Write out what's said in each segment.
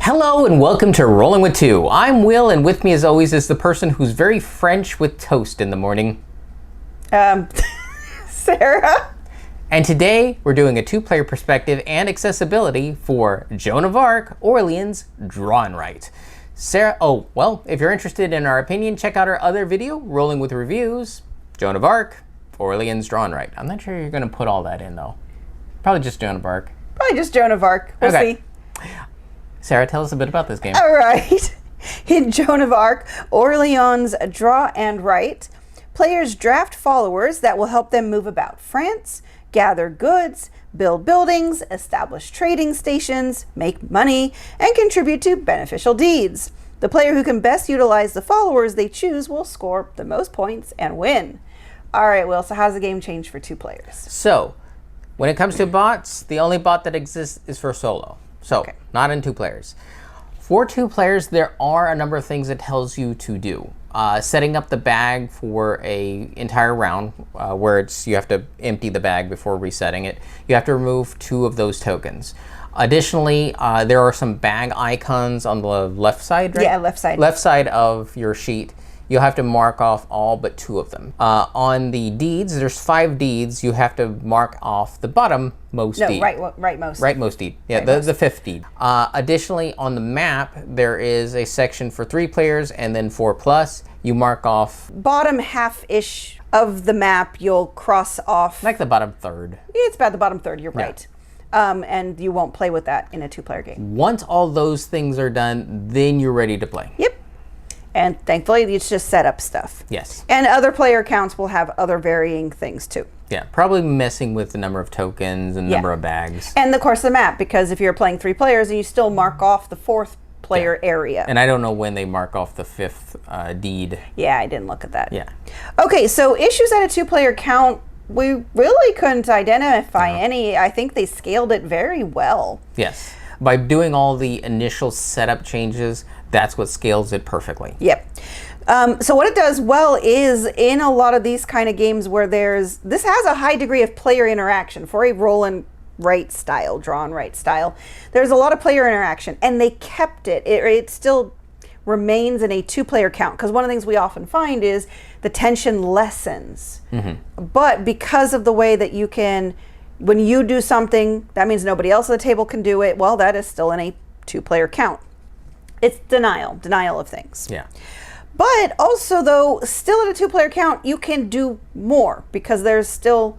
Hello and welcome to Rolling with Two. I'm Will, and with me as always is the person who's very French with toast in the morning. Sarah. And today we're doing a two-player perspective and accessibility for Joan of Arc, Orléans Draw Write. Sarah, if you're interested in our opinion, check out our other video, Rolling with Reviews, Joan of Arc, Orléans Draw Write. I'm not sure you're going to put all that in though. Probably just Joan of Arc. Probably just Joan of Arc. We'll see. Sarah, tell us a bit about this game. All right. In Joan of Arc, Orléans Draw and Write, players draft followers that will help them move about France, gather goods, build buildings, establish trading stations, make money, and contribute to beneficial deeds. The player who can best utilize the followers they choose will score the most points and win. All right, Will, so how's the game change for two players? So, when it comes to bots, the only bot that exists is for solo. So, not in two players. For two players, there are a number of things it tells you to do. Setting up the bag for a entire round, where you have to empty the bag before resetting it. You have to remove 2 of those tokens. Additionally, there are some bag icons on the left side, right? Yeah, left side. Left side of your sheet. You'll have to mark off all but 2 of them. On the deeds, there's 5 deeds. You have to mark off the bottom-most deed. Rightmost. Rightmost deed. Yeah, the 5th deed. Additionally, on the map, there is a section for 3 players and then 4+. You mark off... Bottom half-ish of the map, you'll cross off... Like the bottom third. It's about the bottom third, you're right. And you won't play with that in a 2-player game. Once all those things are done, then you're ready to play. Yep. And thankfully, it's just set up stuff. Yes. And other player accounts will have other varying things too. Yeah, probably messing with the number of tokens and number of bags. And of course the map, because if you're playing 3 players and you still mark off the 4th player area. And I don't know when they mark off the 5th deed. Yeah, I didn't look at that. Yeah. Okay, so issues at a 2-player count, we really couldn't identify any. I think they scaled it very well. Yes. By doing all the initial setup changes, that's what scales it perfectly. Yep. So what it does well is in a lot of these kind of games where this has a high degree of player interaction for a roll and write style, draw and write style. There's a lot of player interaction, and they kept it. It still remains in a 2-player count, because one of the things we often find is the tension lessens. But because of the way that you can, when you do something, that means nobody else at the table can do it. Well, that is still in a 2-player count. It's denial of things. Yeah. But also, though, still at a 2-player count, you can do more because there's still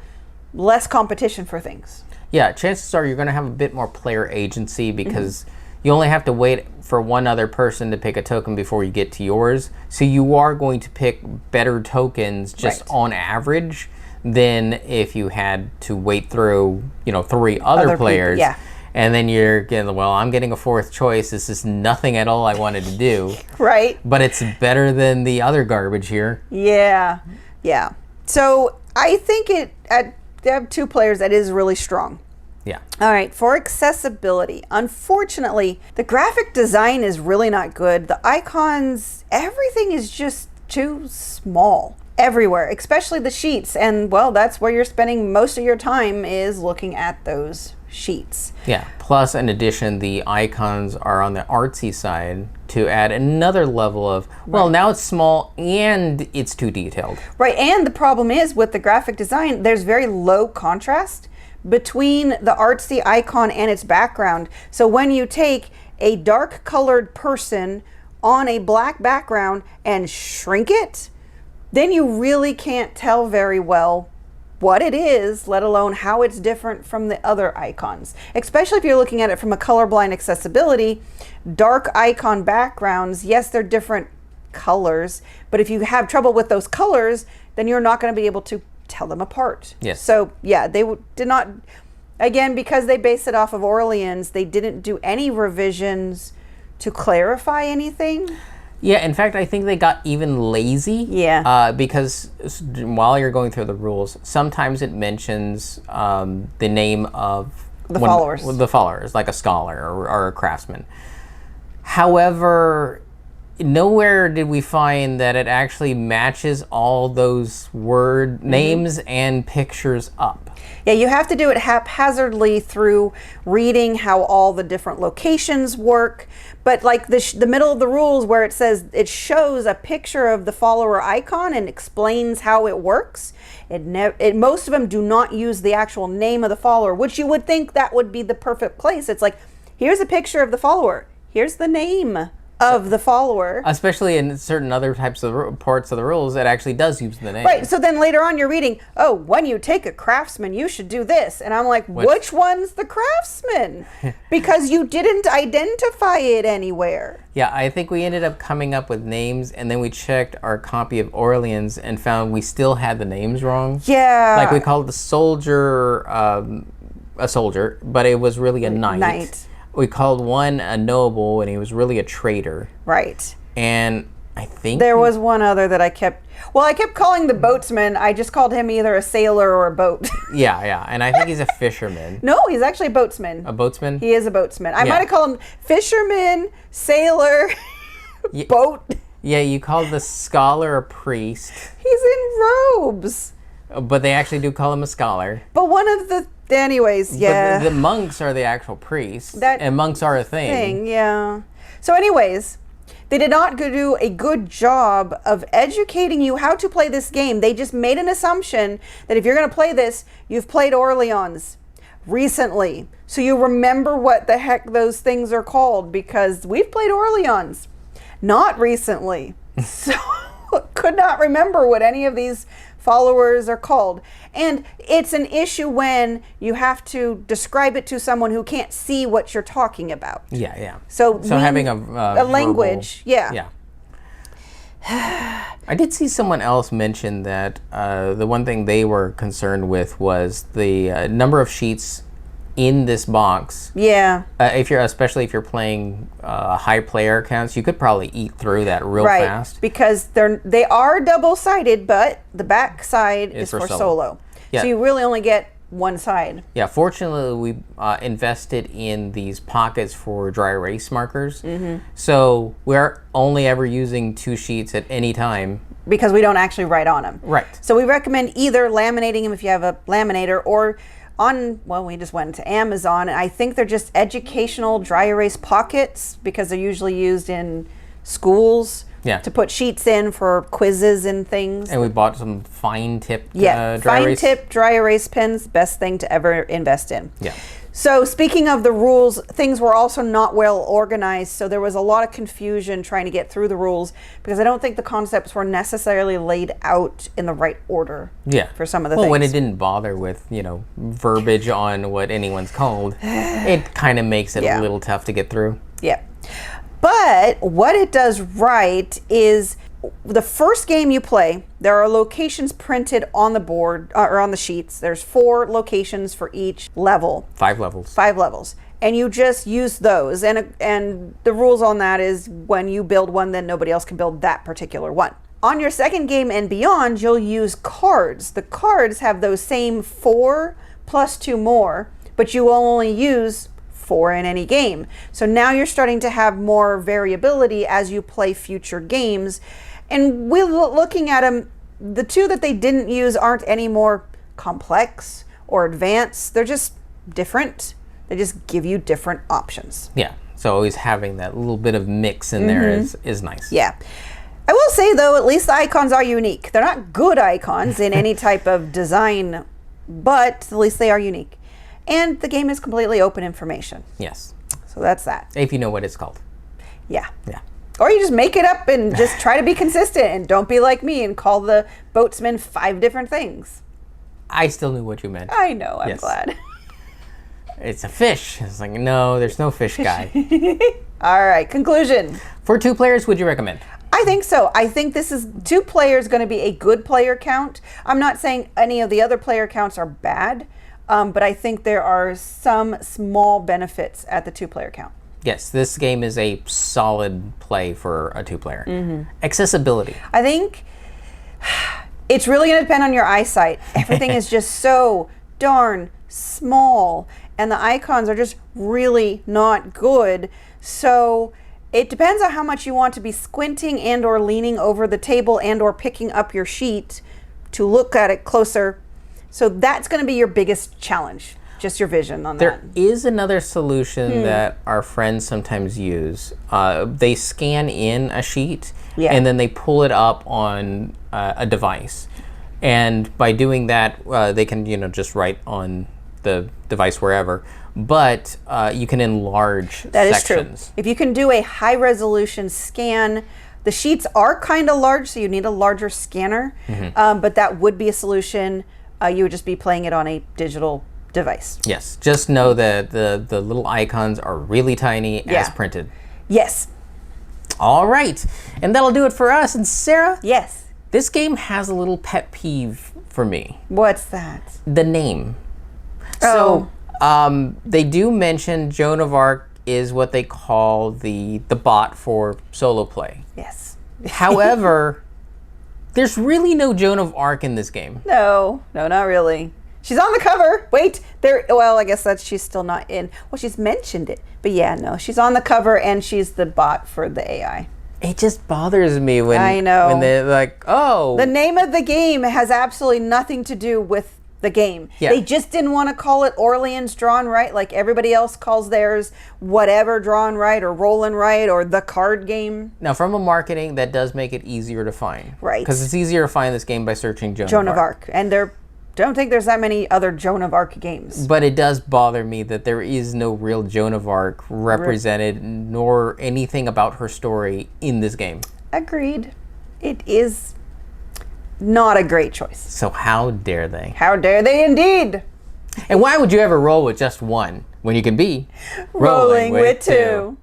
less competition for things. Yeah, chances are you're going to have a bit more player agency because you only have to wait for one other person to pick a token before you get to yours. So you are going to pick better tokens just on average than if you had to wait through, 3 other players. People, yeah. And then you're getting, I'm getting a 4th choice. This is nothing at all I wanted to do. Right. But it's better than the other garbage here. Yeah. Yeah. So I think at 2 players, that is really strong. Yeah. All right. For accessibility, unfortunately, the graphic design is really not good. The icons, everything is just too small everywhere, especially the sheets. And, well, that's where you're spending most of your time is looking at those sheets. Yeah. Plus, in addition, the icons are on the artsy side to add another level of, now it's small and it's too detailed. Right. And the problem is with the graphic design, there's very low contrast between the artsy icon and its background. So when you take a dark colored person on a black background and shrink it, then you really can't tell very well what it is, let alone how it's different from the other icons. Especially if you're looking at it from a colorblind accessibility, dark icon backgrounds, yes, they're different colors, but if you have trouble with those colors, then you're not going to be able to tell them apart. Yes. So yeah, they did not, again, because they based it off of Orléans, they didn't do any revisions to clarify anything. Yeah, in fact, I think they got even lazy. Yeah. Because while you're going through the rules, sometimes it mentions the name of the followers. The followers, like a scholar or a craftsman. However, nowhere did we find that it actually matches all those word names and pictures up. Yeah, you have to do it haphazardly through reading how all the different locations work. But like the middle of the rules where it says it shows a picture of the follower icon and explains how it works, most of them do not use the actual name of the follower, which you would think that would be the perfect place. It's like, here's a picture of the follower. Here's the name of the follower. Especially in certain other types of parts of the rules, it actually does use the name. Right, so then later on you're reading, oh, when you take a craftsman, you should do this. And I'm like, which one's the craftsman? Because you didn't identify it anywhere. Yeah, I think we ended up coming up with names, and then we checked our copy of Orléans and found we still had the names wrong. Yeah. Like we called the soldier a soldier, but it was really a knight. We called one a noble, and he was really a traitor. Right. And I think there was one other that I kept calling the boatsman. I just called him either a sailor or a boat. Yeah, and I think he's a fisherman. No, he's actually a boatsman. A boatsman? He is a boatsman. I might have called him fisherman, sailor, boat. Yeah, you called the scholar a priest. He's in robes. But they actually do call him a scholar. But one of the... Anyways, yeah. But the monks are the actual priests. And monks are a thing. Yeah. So anyways, they did not do a good job of educating you how to play this game. They just made an assumption that if you're going to play this, you've played Orléans recently. So you remember what the heck those things are called, because we've played Orléans not recently. So could not remember what any of these followers are called. And it's an issue when you have to describe it to someone who can't see what you're talking about. Yeah. So having a language, verbal, yeah. I did see someone else mention that the one thing they were concerned with was the number of sheets in this box. Yeah. Especially if you're playing high player counts, you could probably eat through that real fast. Because they are double-sided, but the back side is for solo. Yeah. So you really only get one side. Yeah, fortunately we invested in these pockets for dry erase markers. So we're only ever using 2 sheets at any time. Because we don't actually write on them. Right. So we recommend either laminating them if you have a laminator, or we just went to Amazon, and I think they're just educational dry erase pockets, because they're usually used in schools to put sheets in for quizzes and things. And we bought some fine tip dry erase. Tip dry erase pens, best thing to ever invest in. Yeah. So speaking of the rules, things were also not well organized, so there was a lot of confusion trying to get through the rules, because I don't think the concepts were necessarily laid out in the right order for some of the things. Well, when it didn't bother with, verbiage on what anyone's called, it kind of makes it a little tough to get through. Yeah. But what it does right is the first game you play, there are locations printed on the board or on the sheets. There's 4 locations for each level. 5 levels. 5 levels. And you just use those. And the rules on that is when you build one, then nobody else can build that particular one. On your second game and beyond, you'll use cards. The cards have those same 4 plus 2 more, but you will only use 4 in any game. So now you're starting to have more variability as you play future games. And we're looking at them, the 2 that they didn't use aren't any more complex or advanced. They're just different. They just give you different options. Yeah. So always having that little bit of mix in there is nice. Yeah. I will say, though, at least the icons are unique. They're not good icons in any type of design, but at least they are unique. And the game is completely open information. Yes. So that's that. If you know what it's called. Yeah. Yeah. Or you just make it up and just try to be consistent, and don't be like me and call the boatsman 5 different things. I still knew what you meant. I know. I'm glad. It's a fish. It's like, no, there's no fish guy. All right. Conclusion. For 2 players, would you recommend? I think so. I think this is 2 players going to be a good player count. I'm not saying any of the other player counts are bad, but I think there are some small benefits at the 2-player count. Yes, this game is a solid play for a 2-player. Accessibility. I think it's really going to depend on your eyesight. Everything is just so darn small, and the icons are just really not good. So It depends on how much you want to be squinting and or leaning over the table and or picking up your sheet to look at it closer. So that's going to be your biggest challenge, just your vision on There that. is another solution that our friends sometimes use. They scan in a sheet and then they pull it up on a device. And by doing that, they can, just write on the device wherever. But you can enlarge That sections. is true. If you can do a high resolution scan, the sheets are kind of large, so you need a larger scanner. But that would be a solution. You would just be playing it on a digital device. Yes, just know that the little icons are really tiny as printed. Yes. All right, and that'll do it for us. And Sarah, Yes. this game has a little pet peeve for me. What's that? The name. Oh. So they do mention Joan of Arc is what they call the bot for solo play. Yes. However, there's really no Joan of Arc in this game. No, not really. She's on the cover. Wait, well, I guess she's still not in. Well, she's mentioned it. But yeah, no, she's on the cover and she's the bot for the AI. It just bothers me when I know. when they're like, oh. The name of the game has absolutely nothing to do with the game. Yeah. They just didn't want to call it Orléans Draw Write like everybody else calls theirs, whatever Draw Write or Roll and Write or the card game. Now, from a marketing, that does make it easier to find. Right. Because it's easier to find this game by searching Joan of Arc. And don't think there's that many other Joan of Arc games. But it does bother me that there is no real Joan of Arc represented, nor anything about her story in this game. Agreed. It is not a great choice. So how dare they? How dare they indeed? And why would you ever roll with just one when you can be Rolling with two.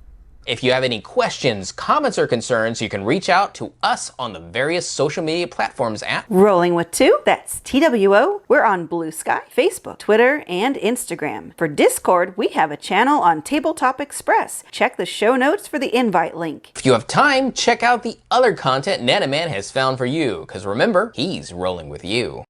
If you have any questions, comments, or concerns, you can reach out to us on the various social media platforms at Rolling with Two, that's TWO. We're on Blue Sky, Facebook, Twitter, and Instagram. For Discord, we have a channel on Tabletop Express. Check the show notes for the invite link. If you have time, check out the other content Nanaman has found for you, because remember, he's rolling with you.